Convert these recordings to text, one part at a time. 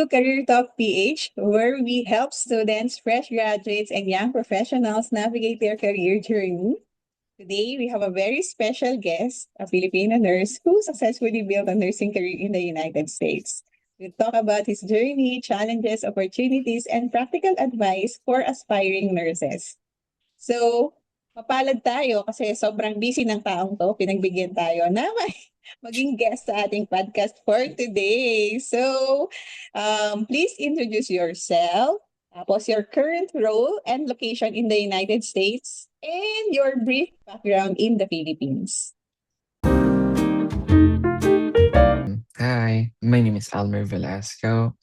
Career Talk PH, where we help students, fresh graduates, and young professionals navigate their career journey. Today, we have a very special guest, a Filipino nurse who successfully built a nursing career in the United States. We'll talk about his journey, challenges, opportunities, and practical advice for aspiring nurses. So, mapalad tayo kasi sobrang busy ng taong to. Pinagbigyan tayo na maging guest sa ating podcast for today. So, please introduce yourself, tapos your current role and location in the United States, and your brief background in the Philippines. Hi, my name is Almer Velasco.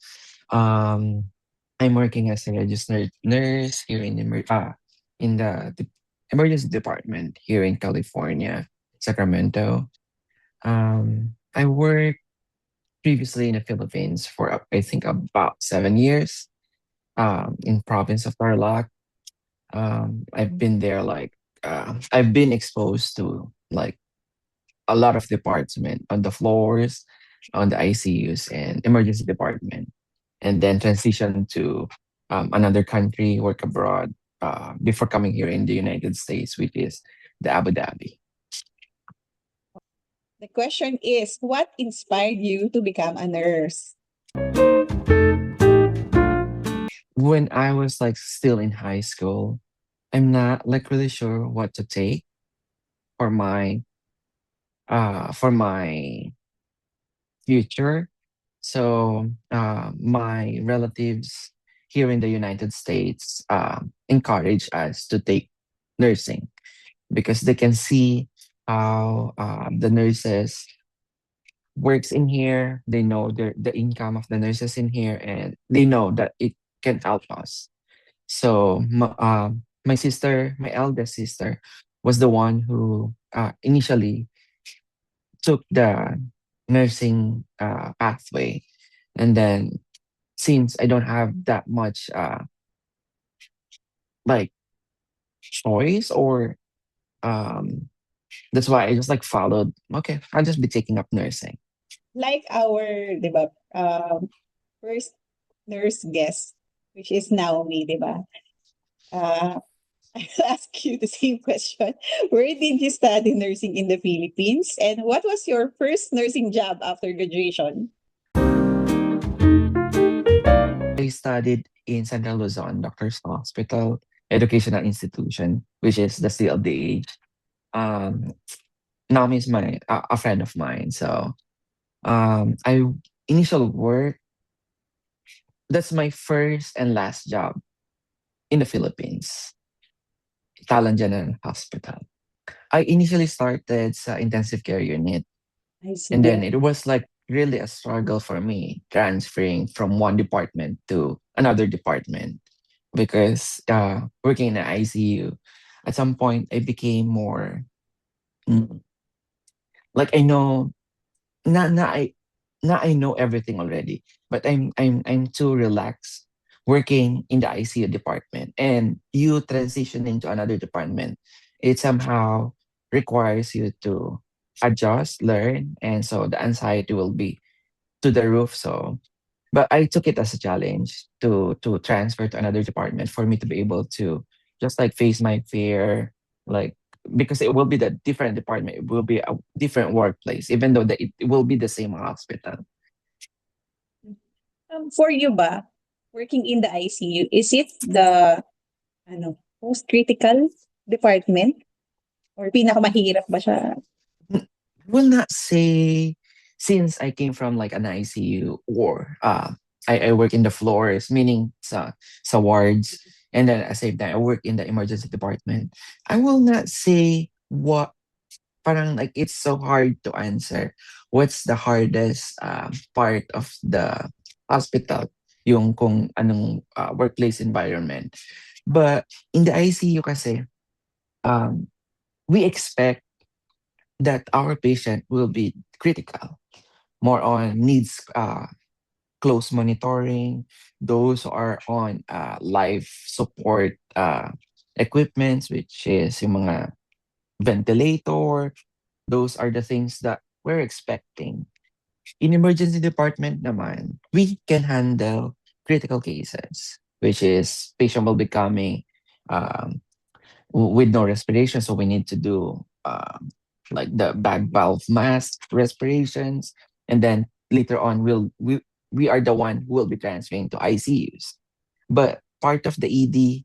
Um, I'm working as a registered nurse here in the emergency department here in California, Sacramento. I worked previously in the Philippines for I think about 7 years. In province of Tarlac. I've been there I've been exposed to like a lot of department on the floors, on the ICUs and emergency department, and then transition to another country, work abroad before coming here in the United States, which is the Abu Dhabi. The question is, what inspired you to become a nurse? When I was like still in high school, I'm not like really sure what to take for my future. So my relatives here in the United States encourage us to take nursing because they can see how the nurses works in here. They know the income of the nurses in here, and they know that it can help us. So my sister, my eldest sister, was the one who initially took the nursing pathway, and then since I don't have that much like choice or um that's why I just like followed, okay, I'll just be taking up nursing. Like our, di ba, first nurse guest, which is Naomi, di ba? I'll ask you the same question. Where did you study nursing in the Philippines? And what was your first nursing job after graduation? I studied in Central Luzon Doctors Hospital Educational Institution, which is the CLDH. Um, Naomi is a friend of mine, so I initial work, that's my first and last job in the Philippines, Talan General Hospital. I initially started sa intensive care unit, I and then see. it was like really a struggle for me transferring from one department to another department because working in the ICU, at some point I became more mm, like I know na na I na I know everything already, but I'm too relaxed working in the ICU department, and you transitioning to another department, it somehow requires you to adjust, learn, and so the anxiety will be to the roof. So, but I took it as a challenge to transfer to another department for me to be able to just like face my fear, like because it will be the different department, it will be a different workplace, even though it will be the same hospital. For you ba, working in the ICU, is it the most critical department? Or pinakamahirap ba siya? I will not say since I came from like an ICU or I work in the floors, meaning sa wards, and then at the same time I work in the emergency department. I will not say what parang like it's so hard to answer. What's the hardest part of the hospital? Yung kung anong workplace environment. But in the ICU kasi, um, we expect that our patient will be critical, more on needs close monitoring, those who are on life support equipments, which is yung mga ventilator. Those are the things that we're expecting. In emergency department naman, we can handle critical cases, which is patient will becoming um, with no respiration. So we need to do like the bag valve mask respirations, and then later on we are the one who will be transferring to ICUs. But part of the ED,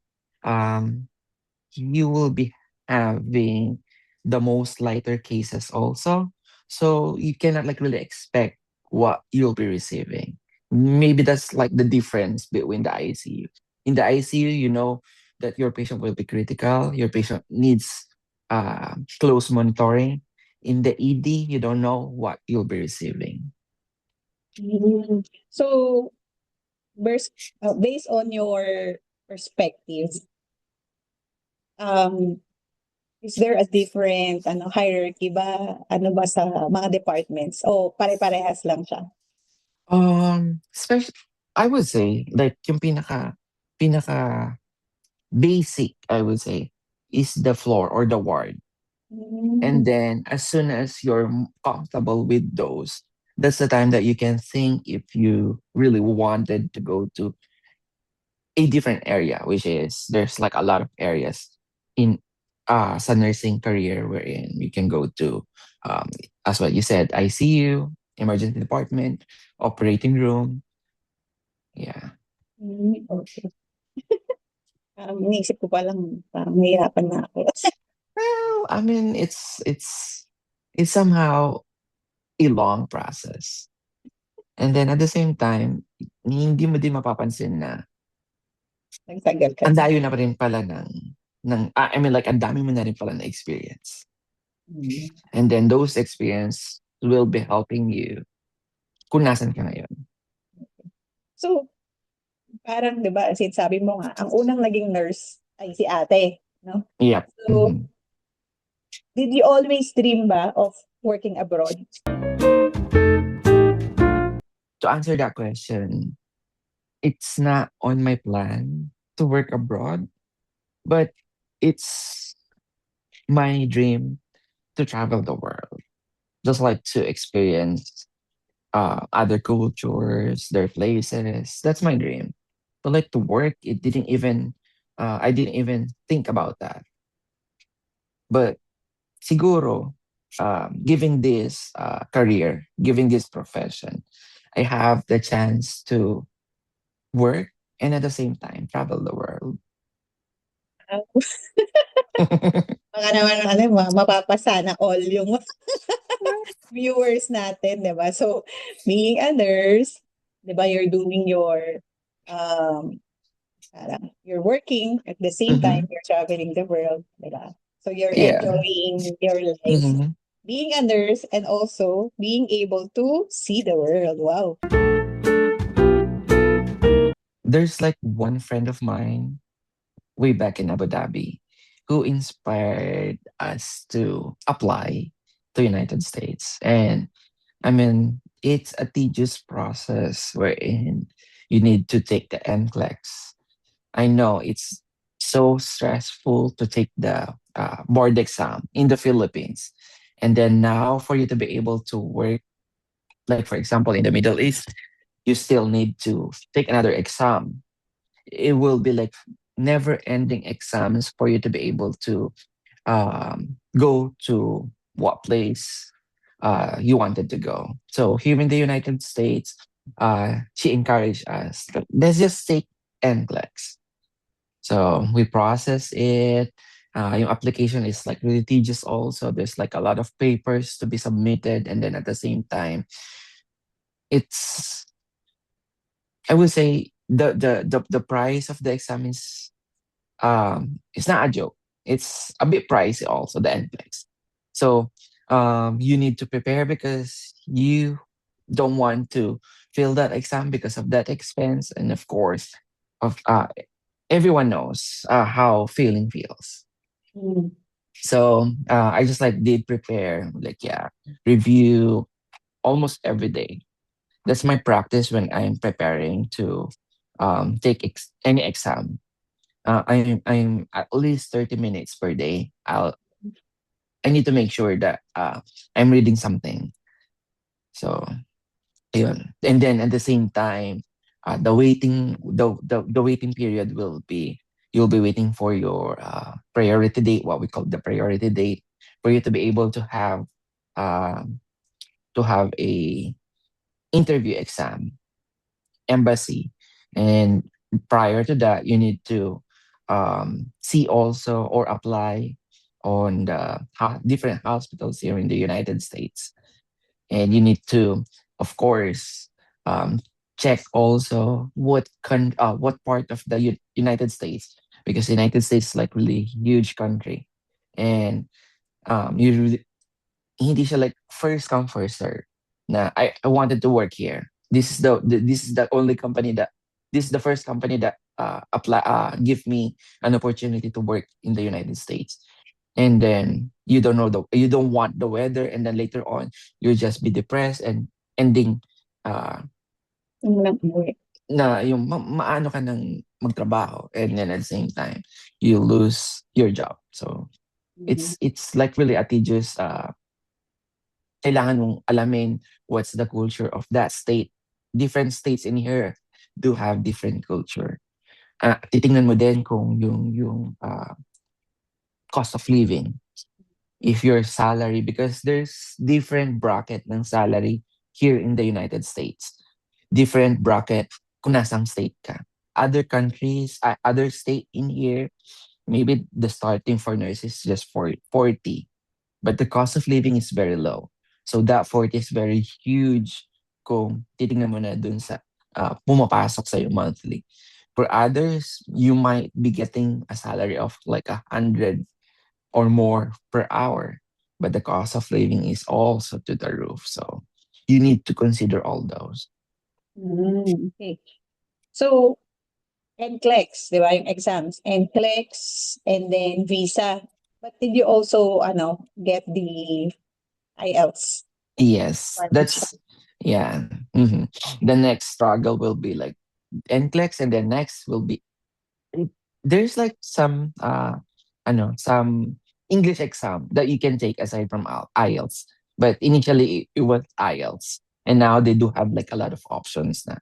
um, you will be having the most lighter cases also. So you cannot like really expect what you'll be receiving. Maybe that's like the difference between the ICU. In the ICU, you know that your patient will be critical, your patient needs close monitoring. In the ED, you don't know what you'll be receiving. Mm. So, bers- based on your perspective, um, is there a different hierarchy ba? Ano ba sa mga departments? O pare-parehas lang siya? Especially, I would say, like, yung pinaka basic, I would say, is the floor or the ward. And Mm. then as soon as you're comfortable with those, that's the time that you can think if you really wanted to go to a different area, which is there's like a lot of areas in sa nursing career wherein you can go to um as what you said, ICU, emergency department, operating room. Yeah. Mm, okay. Iniisip ko pa lang, parang nahihirapan na ako. Well, I mean, it's somehow a long process. And then at the same time, hindi mo din mapapansin na Nagtagal ka ang na. dayo na pa rin pala I mean like ang dami mo na rin pala na experience. Mm. And then those experience will be helping you kung nasan ka ngayon. So, parang 'di ba, sabi mo nga, ang unang naging nurse ay si ate, no? Yep. So, did you always dream ba of working abroad? To answer that question, it's not on my plan to work abroad, but it's my dream to travel the world. Just like to experience other cultures, their places. That's my dream. But like to work, I didn't even think about that. But siguro, giving this career, giving this profession, I have the chance to work and at the same time travel the world. Ah, baka naman mapapasana all yung viewers natin, 'di ba? So, being a nurse, 'di ba, you're doing your um parang you're working at the same time Hmm. you're traveling the world, 'di ba? So you're Yeah. enjoying your life Hmm. being a nurse and also being able to see the world. Wow. There's like one friend of mine way back in Abu Dhabi who inspired us to apply to United States. And I mean, it's a tedious process wherein you need to take the NCLEX. I know it's so stressful to take the board exam in the Philippines. And then now for you to be able to work, like for example, in the Middle East, you still need to take another exam. It will be like never ending exams for you to be able to go to what place you wanted to go. So here in the United States, she encouraged us, let's just take NCLEX. So we process it. Yung application is like really tedious also. There's like a lot of papers to be submitted. And then at the same time, it's, I would say the price of the exam is it's not a joke. It's a bit pricey also, the NCLEX. So you need to prepare because you don't want to fail that exam because of that expense. And of course, of everyone knows how failing feels. Mm. So I just like did prepare, like yeah, review almost every day. That's my practice when I'm preparing to take any exam. I'm at least 30 minutes per day. I need to make sure that I'm reading something. So Ayun. And then at the same time, the waiting period will be, you'll be waiting for your priority date, what we call the priority date, for you to be able um, to have a interview exam, embassy. And prior to that, you need to see also or apply on the different hospitals here in the United States. And you need to, of course, um, check also what part of the United States, because the United States is like really huge country. And you really, hindi siya like first come first serve, na I wanted to work here. This is the only company that, this is the first company that apply give me an opportunity to work in the United States. And then you don't want the weather, and then later on you'll just be depressed and ending uh Walang umuwi. na yung maano ka ng magtrabaho, and then at the same time you lose your job. So Mhm. it's like really a tedious, kailangan mong alamin what's the culture of that state. Different states in here do have different culture. Titingnan mo din kung yung cost of living, if your salary, because there's different bracket ng salary here in the United States. Different bracket kung nasang state ka. Other countries, other state in here, maybe the starting for nurses is just for 40, but the cost of living is very low. So that 40 is very huge kung titingnan mo na dun sa pumapasok sa'yo monthly. For others, you might be getting a salary of like 100 or more per hour, but the cost of living is also to the roof. So you need to consider all those. Okay. So, NCLEX, di ba, yung exams, NCLEX, and then visa. But did you also, get the IELTS? Yes, Requirements? that's, yeah. The next struggle will be like NCLEX, and then next will be, there's like some some English exam that you can take aside from IELTS. But initially it was IELTS, and now they do have like a lot of options na.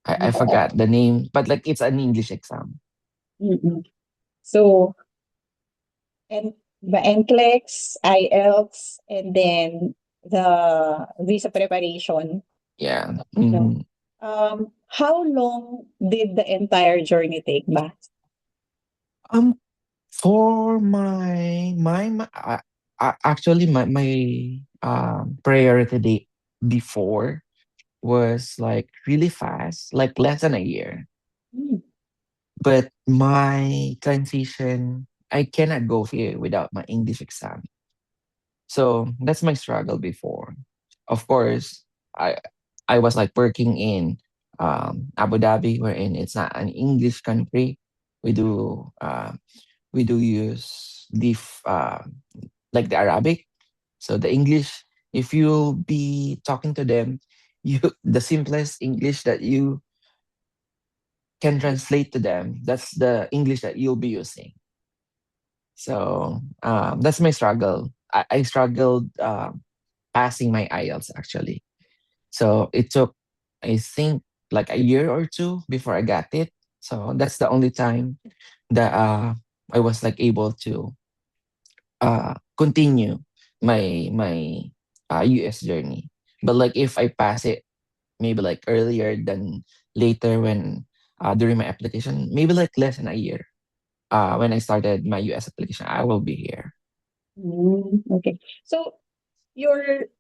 I forgot the name, but like it's an English exam. Mm-mm. So, and the NCLEX, IELTS, and then the visa preparation. Yeah. No. How long did the entire journey take ba? Um, for actually my priority date before was like really fast, like less than a year. Hmm. But my transition, I cannot go here without my English exam. So that's my struggle before. Of course, I I was like working in Abu Dhabi, wherein it's not an English country. We do we do use like the Arabic. So the English, if you'll be talking to them, you the simplest English that you can translate to them, that's the English that you'll be using. So that's my struggle. I struggled passing my IELTS actually. So it took, I think, like a year or two before I got it. So that's the only time that I was like able to continue my US journey. But like if I pass it maybe like earlier than later when during my application, maybe like less than a year. When I started my US application, I will be here. Okay. So, your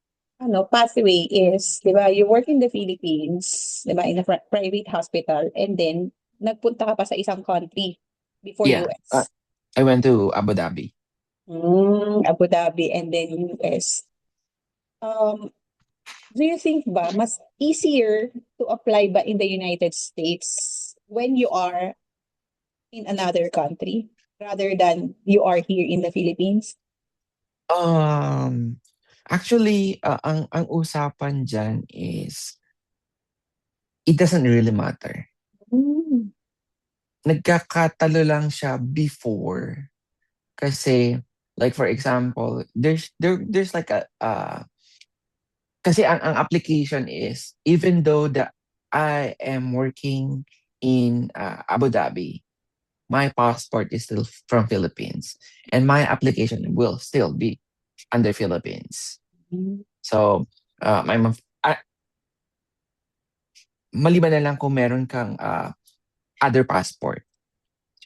pathway is, 'di ba, you work in the Philippines, 'di ba, in a private hospital, and then nagpunta ka pa sa isang country before Yeah, US. I went to Abu Dhabi. Abu Dhabi and then US. Um, do you think ba mas easier to apply ba in the United States when you are in another country rather than you are here in the Philippines? Um, Actually, ang usapan diyan is it doesn't really matter. Hmm. Nagkakatalo lang siya before kasi like for example, there's like a kasi ang application is, even though that I am working in Abu Dhabi, my passport is still from Philippines, and my application will still be under Philippines. Mm. So, I'm maliban na lang kung meron kang other passport.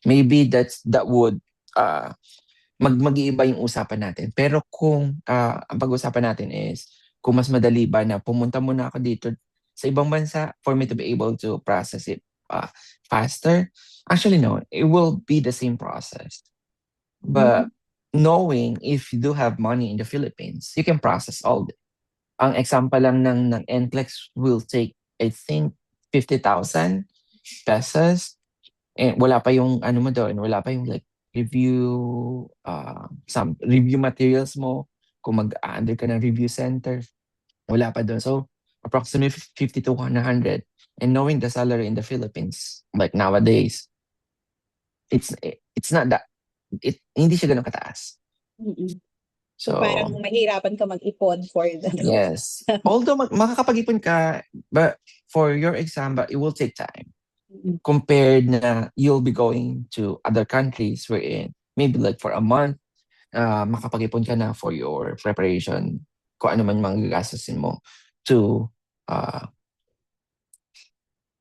Maybe that would mag-iiba yung usapan natin. Pero kung ang pag-usapan natin is kung mas madali ba na pumunta muna ako dito sa ibang bansa for me to be able to process it faster, actually no, it will be the same process. But knowing if you do have money in the Philippines, you can process all. Ang example lang ng NCLEX will take, I think, 50,000 pesos. Eh, wala pa yung ano mo doon, wala pa yung like review, some review materials mo, kung mag-under ka ng review center, wala pa doon. So, approximately 50 to 100. And knowing the salary in the Philippines, like nowadays, it's not that, hindi siya ganun kataas. Mm-mm. So So, parang mahirapan ka mag-ipon for the yes. Although makakapag-ipon ka, but for your exam, but it will take time. Mm-mm. Compared na you'll be going to other countries wherein maybe like for a month, makapag-ipon ka na for your preparation, kung ano man magagastusin mo to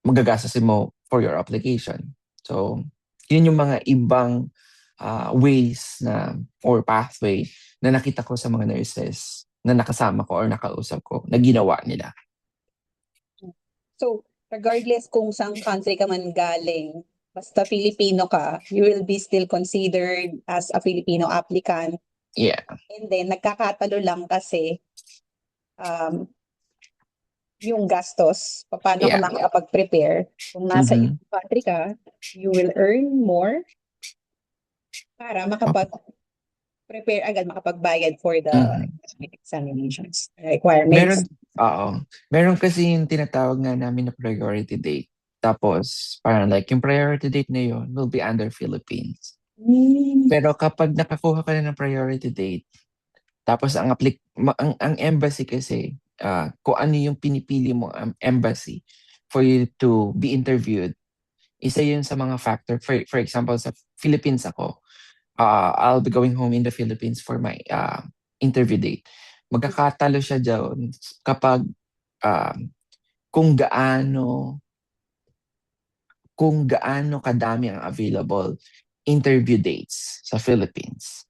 magagastusin mo for your application. So, yun yung mga ibang ways na or pathway na nakita ko sa mga nurses na nakasama ko or nakausap ko na ginawa nila. So, regardless kung saan country ka man galing, basta Filipino ka, you will be still considered as a Filipino applicant. Yeah. And then, nagkakatalo lang kasi um, yung gastos, paano ka Yeah. makakapag-prepare. Kung nasa Mhm. ibang country ka, you will earn more para makapag-prepare agad, makapagbayad for the Mhm. examinations, Meron, requirements. meron kasi yung tinatawag nga namin na priority date. Tapos, parang like yung priority date na yun will be under Philippines. Pero kapag nakakuha ka na ng priority date, tapos ang embassy kasi, kung ano yung pinipili mo ang embassy for you to be interviewed, isa yun sa mga factor. For example, sa Philippines ako, I'll be going home in the Philippines for my interview date. Magkakatalo siya dyan kapag um, kung gaano kadami ang available interview dates sa Philippines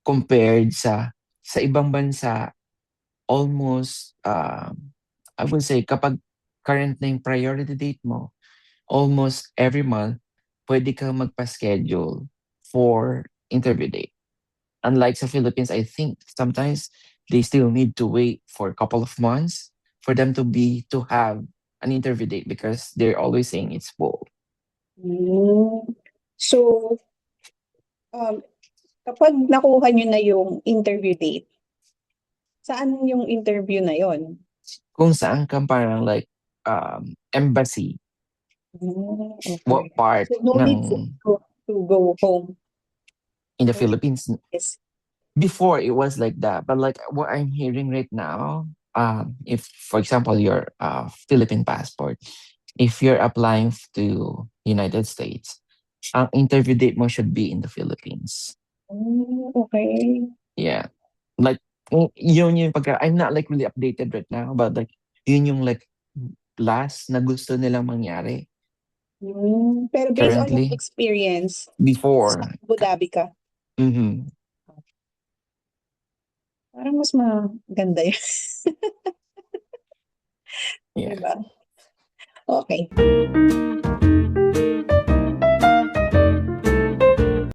compared sa ibang bansa. Almost I would say kapag current na yung priority date mo, almost every month pwede kang magpa-schedule for interview date. Unlike sa Philippines, I think sometimes they still need to wait for a couple of months for them to have an interview date because they're always saying it's full. So, kapag nakuha nyo na yung interview date, saan yung interview na yon? Kung saan ka parang like embassy, what Okay. part So, no need to go home. in the No need. Philippines. Yes. Before it was like that, but like what I'm hearing right now, if for example your Philippine passport, if you're applying to United States, ang interview date mo should be in the Philippines. Okay. Yeah. Like, yun yung pagka, I'm not like really updated right now, but like, yun yung like last na gusto nilang mangyari. Pero based on your Currently, experience, before. Abu Dhabi ka, Mhm. parang mas maganda yun. Yeah. Diba? Okay.